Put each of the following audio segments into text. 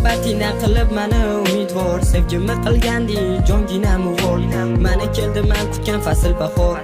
muhabbatingni qilib mani umidvor, sevgimni qilganding jonginam o'g'il. Mani keldi man kutgan fasl bahor,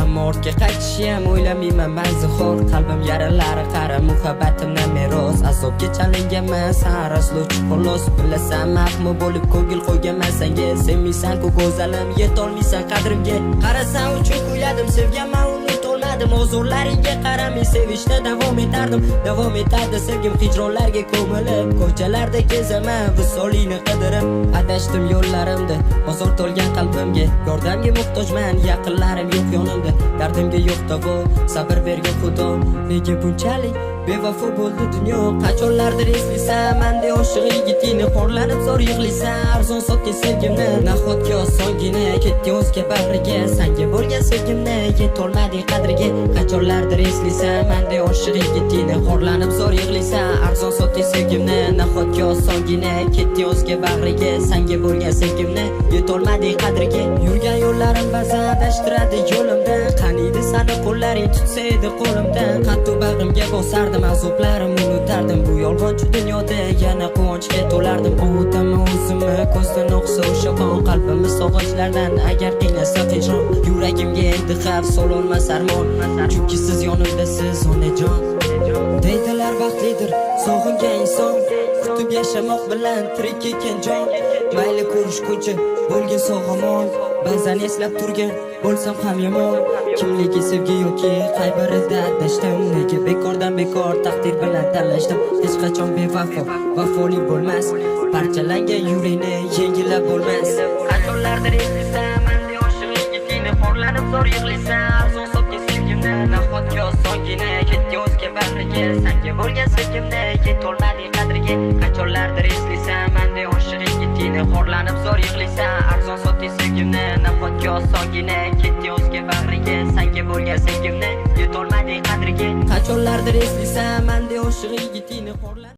ammo ortga qaytishni ham o'ylamayman man zihor. Qalbim yaralari qara muhabbatimdan meros, azobga chalinganman san raslovchi xolos. Bilasan mahmo bo'lib ko'ngil qo'yganman senga, sevmaysan-ku go'zalim, yetolmaysan qadrimga. Qarasam uchun kuyladim, sevganman unutolmadim, huzurlaringga qaramay sevishda davom etardim. Davom etardi sevgim hijronlarga ko'milib, ko'chalarda kezaman visolingni qidirib. Adashdim yo'llarimda, bozor to'lgan qalbimga, yordamga muhtojman, yaqinlarim yo'q yonimda. Dardimga yo'q davo, sabr bergan Xudo. Nega bunchalik bevafo bo'ldi dunyo? Qachonlardir eslaysan menda oshiq yigitingni, xorlanib zor yig'laysan arzon sotgan sevgimni. Nahotki osongina ketdi o'zga bag'riga, senga bo'lgan sevgimni yetolmading qadriga. Qachonlardir eslaysan menda oshiq yigitingni, xorlanib zor yig'laysan arzon sotgan sevgimni. Nahotki osongina ketdi o'zga bag'riga, senga bo'lgan sevgimni yetolmading qadriga. Yurgan yo'llarim ba'zan adashtiradi yo'limdan, qaniydi sani qo'llaring tutsa edi qo'limdan. Qattu bag'rimga bosardim, azoblarim unutardim, bu yolg'onchi dunyoda yana quvonchga to'lardim. Ovutaman o'zimni ko'zdan oqsa o'sha qon, qalbimni sog'inchlardan agar qiynasa hijron. Yuragimga endi xavf sololmas armon, chunki siz yonimdasiz onajon. Deydilar baxtlidir sog'ingan inson, kutib yashamoq bilan tirik ekan jon. Mayli ko'rishguncha bo'lgin sog'-omon, ba'zan eslab turgan bo'lsam ham yomon. Kimligi sevgi yoki qay birida adashdim, nega bekordan bekor taqdir bilan tanlashdim. Hech qachon bevafo, vafoli bo'lmas, parchalangan yurakni yengillab bo'lmas. Qachonlardir eslaysan menda oshiq yigitingni, xorlanib zor yig'laysan arzon sotgan sevgimni. Nahotki osongina ketdi o'zga bag'riga, senga bo'lgan sevgimni yetolmading qadriga. Qachonlardir eslaysan menda oshiq yigitingni, xorlanib zor yig'laysan arzon sotgan sevgimni. Nahotki osongina ketdi o'zga bag'riga, senga bo'lgan sevgimni yetolmading qadriga. Qachonlardir eslaysan menda oshiq yigitingni, xorlanib